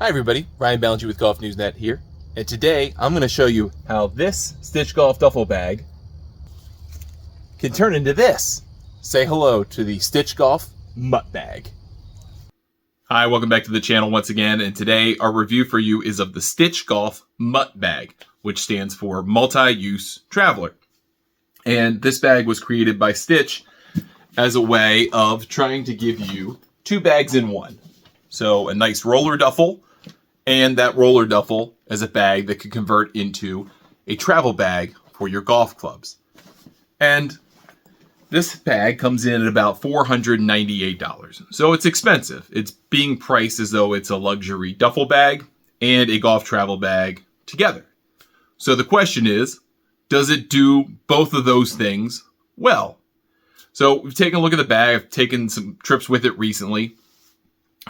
Hi everybody, Ryan Ballengee with Golf News Net here, and today I'm going to show you how this Stitch Golf duffel bag can turn into this. Say hello to the Stitch Golf Mutt Bag. Hi, welcome back to the channel once again, and today our review for you is of the Stitch Golf Mutt Bag, which stands for Multi-Use Traveler. And this bag was created by Stitch as a way of trying to give you two bags in one. So a nice roller duffel, and that roller duffel as a bag that could convert into a travel bag for your golf clubs. And this bag comes in at about $498. So it's expensive. It's being priced as though it's a luxury duffel bag and a golf travel bag together. So the question is, does it do both of those things well? So we've taken a look at the bag. I've taken some trips with it recently.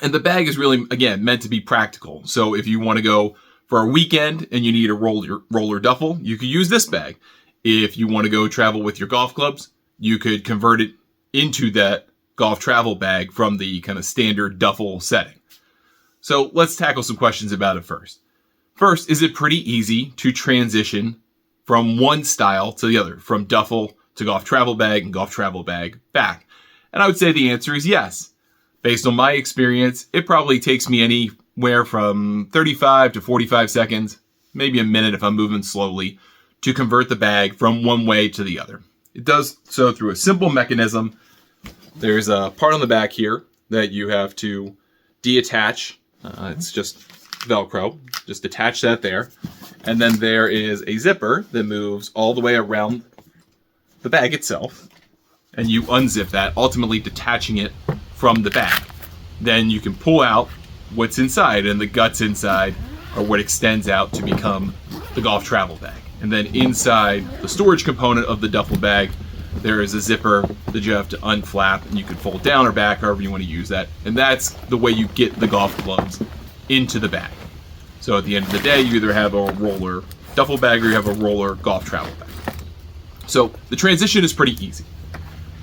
And the bag is really, again, meant to be practical. So if you want to go for a weekend and you need a roller duffel, you could use this bag. If you want to go travel with your golf clubs, you could convert it into that golf travel bag from the kind of standard duffel setting. So let's tackle some questions about it first. First, is it pretty easy to transition from one style to the other, from duffel to golf travel bag and golf travel bag back? And I would say the answer is yes. Based on my experience, it probably takes me anywhere from 35 to 45 seconds, maybe a minute if I'm moving slowly, to convert the bag from one way to the other. It does so through a simple mechanism. There's a part on the back here that you have to deattach. It's just Velcro. Just attach that there. And then there is a zipper that moves all the way around the bag itself. And you unzip that, ultimately detaching it from the bag. Then you can pull out what's inside, and the guts inside are what extends out to become the golf travel bag. And then inside the storage component of the duffel bag, there is a zipper that you have to unflap, and you can fold down or back, however you want to use that. And that's the way you get the golf clubs into the bag. So at the end of the day, you either have a roller duffel bag or you have a roller golf travel bag. So the transition is pretty easy.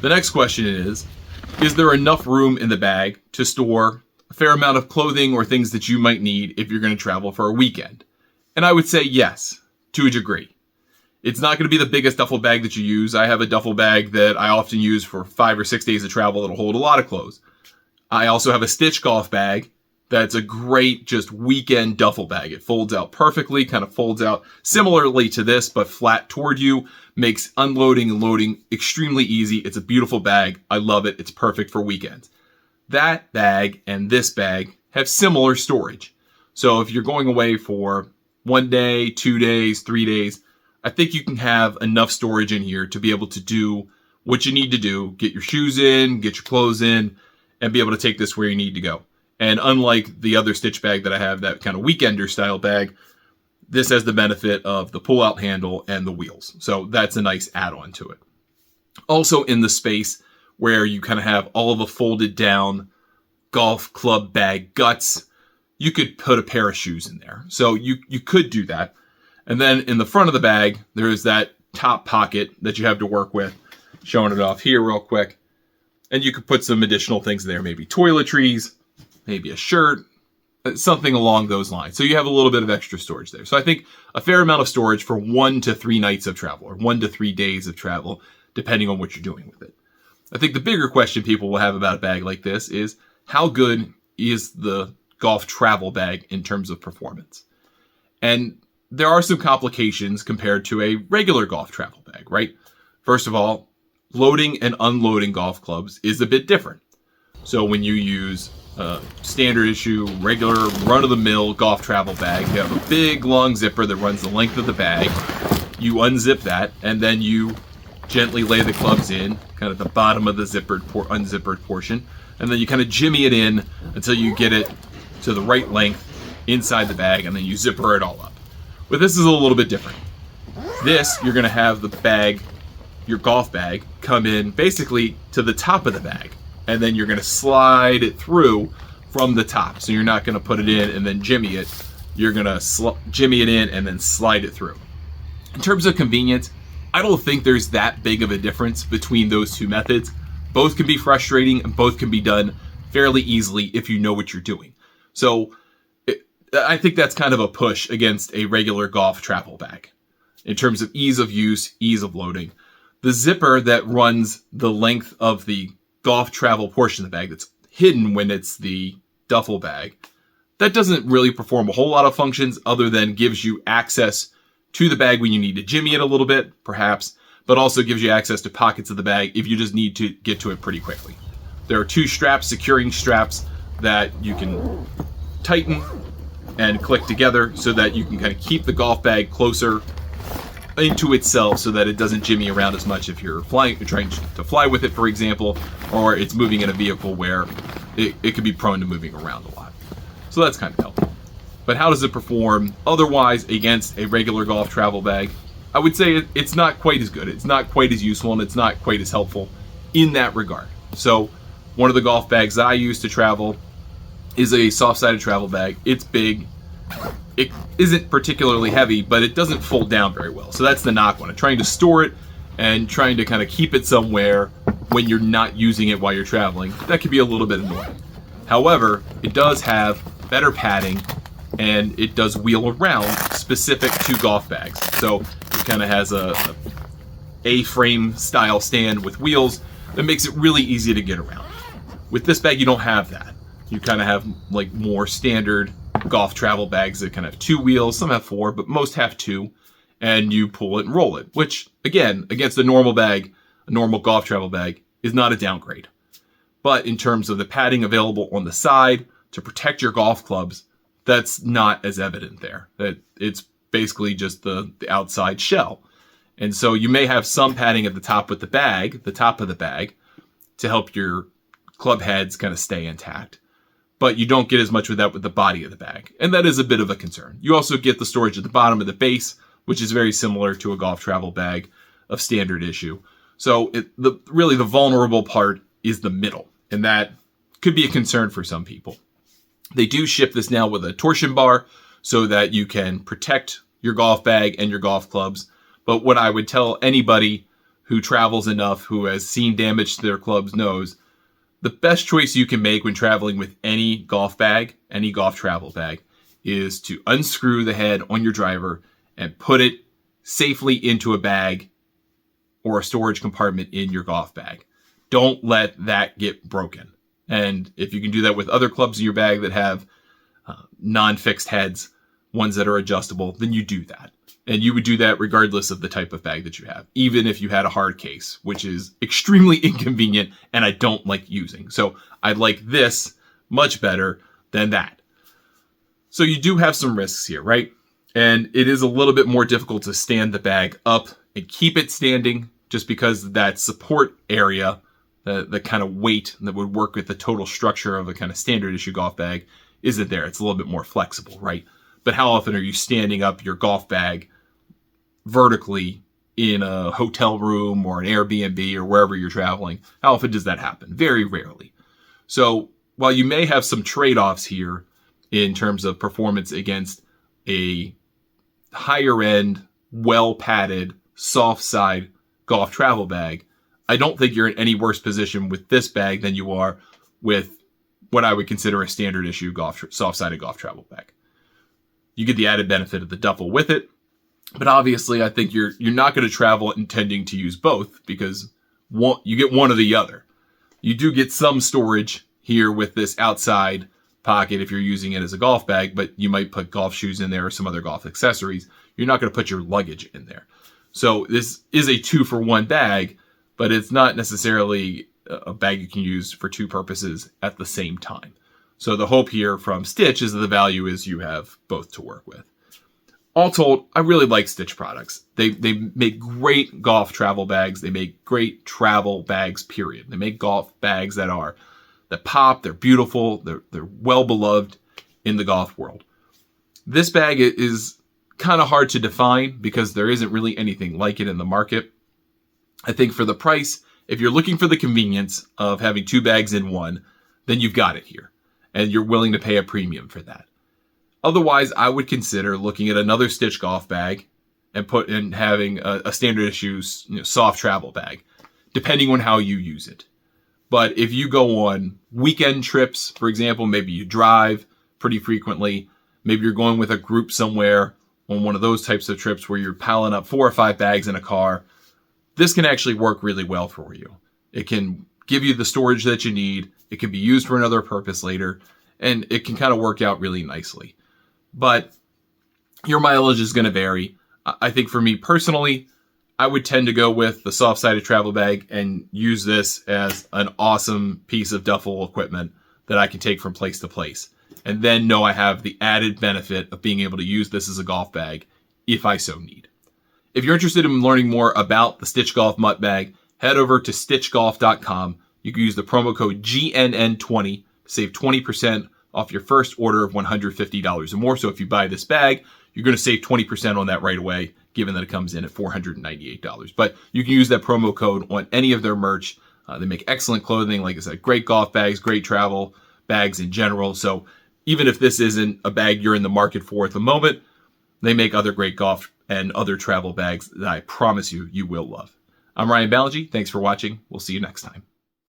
The next question is there enough room in the bag to store a fair amount of clothing or things that you might need if you're going to travel for a weekend? And I would say yes, to a degree. It's not going to be the biggest duffel bag that you use. I have a duffel bag that I often use for 5 or 6 days of travel that'll hold a lot of clothes. I also have a Stitch golf bag that's a great just weekend duffel bag. It folds out perfectly, kind of folds out similarly to this, but flat toward you, makes unloading and loading extremely easy. It's a beautiful bag. I love it. It's perfect for weekends. That bag and this bag have similar storage. So if you're going away for 1 day, 2 days, 3 days, I think you can have enough storage in here to be able to do what you need to do, get your shoes in, get your clothes in, and be able to take this where you need to go. And unlike the other Stitch bag that I have, that kind of weekender style bag, this has the benefit of the pull-out handle and the wheels. So that's a nice add-on to it. Also in the space where you kind of have all of the folded down golf club bag guts, you could put a pair of shoes in there. So you could do that. And then in the front of the bag, there's that top pocket that you have to work with. Showing it off here real quick. And you could put some additional things in there, maybe toiletries, maybe a shirt, something along those lines. So you have a little bit of extra storage there. So I think a fair amount of storage for 1 to 3 nights of travel, or 1 to 3 days of travel, depending on what you're doing with it. I think the bigger question people will have about a bag like this is, how good is the golf travel bag in terms of performance? And there are some complications compared to a regular golf travel bag, right? First of all, loading and unloading golf clubs is a bit different. So when you use standard issue, regular run-of-the-mill golf travel bag, you have a big long zipper that runs the length of the bag. You unzip that, and then you gently lay the clubs in, kind of the bottom of the unzippered portion, and then you kind of jimmy it in until you get it to the right length inside the bag, and then you zipper it all up. But this is a little bit different. This, you're going to have the bag, your golf bag, come in basically to the top of the bag. And then you're going to slide it through from the top. So you're not going to put it in and then jimmy it. You're going to jimmy it in and then slide it through. In terms of convenience, I don't think there's that big of a difference between those two methods. Both can be frustrating and both can be done fairly easily if you know what you're doing. So I think that's kind of a push against a regular golf travel bag in terms of ease of use, ease of loading. The zipper that runs the length of the golf travel portion of the bag that's hidden when it's the duffel bag, that doesn't really perform a whole lot of functions other than gives you access to the bag when you need to jimmy it a little bit, perhaps, but also gives you access to pockets of the bag if you just need to get to it pretty quickly. There are two straps, securing straps, that you can tighten and click together so that you can kind of keep the golf bag closer into itself so that it doesn't jimmy around as much if you're trying to fly with it, for example, or it's moving in a vehicle where it could be prone to moving around a lot. So that's kind of helpful. But how does it perform otherwise against a regular golf travel bag? I would say it's not quite as good. It's not quite as useful, and it's not quite as helpful in that regard. So one of the golf bags that I use to travel is a soft-sided travel bag. It's big. It isn't particularly heavy, but it doesn't fold down very well. So that's the knock on it. Trying to store it and trying to kind of keep it somewhere when you're not using it while you're traveling, that can be a little bit annoying. However, it does have better padding, and it does wheel around specific to golf bags. So it kind of has a A-frame style stand with wheels that makes it really easy to get around. With this bag, you don't have that. You kind of have like more standard golf travel bags that kind of have two wheels. Some have four, but most have two. And you pull it and roll it, which, again, against a normal bag, a normal golf travel bag, is not a downgrade. But in terms of the padding available on the side to protect your golf clubs, that's not as evident there. That it's basically just the outside shell. And so you may have some padding at the top of the bag, to help your club heads kind of stay intact. But you don't get as much with that with the body of the bag. And that is a bit of a concern. You also get the storage at the bottom of the base, which is very similar to a golf travel bag of standard issue. So really the vulnerable part is the middle. And that could be a concern for some people. They do ship this now with a torsion bar so that you can protect your golf bag and your golf clubs. But what I would tell anybody who travels enough, who has seen damage to their clubs, knows the best choice you can make when traveling with any golf bag, any golf travel bag, is to unscrew the head on your driver and put it safely into a bag or a storage compartment in your golf bag. Don't let that get broken. And if you can do that with other clubs in your bag that have non-fixed heads, ones that are adjustable, then you do that. And you would do that regardless of the type of bag that you have, even if you had a hard case, which is extremely inconvenient and I don't like using. So I like this much better than that. So you do have some risks here, right? And it is a little bit more difficult to stand the bag up and keep it standing just because that support area, the kind of weight that would work with the total structure of a kind of standard issue golf bag isn't there. It's a little bit more flexible, right? But how often are you standing up your golf bag vertically in a hotel room or an Airbnb or wherever you're traveling? How often does that happen? Very rarely. So while you may have some trade-offs here in terms of performance against a higher end, well-padded, soft side golf travel bag, I don't think you're in any worse position with this bag than you are with what I would consider a standard issue soft-sided golf travel bag. You get the added benefit of the duffel with it, but obviously I think you're not going to travel intending to use both because you get one or the other. You do get some storage here with this outside pocket if you're using it as a golf bag, but you might put golf shoes in there or some other golf accessories. You're not going to put your luggage in there. So this is a 2-for-1 bag, but it's not necessarily a bag you can use for two purposes at the same time. So the hope here from Stitch is that the value is you have both to work with. All told, I really like Stitch products. They make great golf travel bags. They make great travel bags, period. They make golf bags that pop, they're beautiful, they're well beloved in the golf world. This bag is kind of hard to define because there isn't really anything like it in the market. I think for the price, if you're looking for the convenience of having two bags in one, then you've got it here. And you're willing to pay a premium for that. Otherwise, I would consider looking at another Stitch golf bag and having a standard issue soft travel bag, depending on how you use it. But if you go on weekend trips, for example, maybe you drive pretty frequently, maybe you're going with a group somewhere on one of those types of trips where you're piling up 4 or 5 bags in a car, this can actually work really well for you. It can give you the storage that you need. It can be used for another purpose later, and it can kind of work out really nicely. But your mileage is going to vary. I think for me personally, I would tend to go with the soft-sided travel bag and use this as an awesome piece of duffel equipment that I can take from place to place. And then know I have the added benefit of being able to use this as a golf bag if I so need. If you're interested in learning more about the Stitch Golf Mutt Bag, head over to stitchgolf.com. You can use the promo code GNN20 to save 20% off your first order of $150 or more. So if you buy this bag, you're going to save 20% on that right away, given that it comes in at $498. But you can use that promo code on any of their merch. They make excellent clothing. Like I said, great golf bags, great travel bags in general. So even if this isn't a bag you're in the market for at the moment, they make other great golf and other travel bags that I promise you will love. I'm Ryan Ballengee. Thanks for watching. We'll see you next time.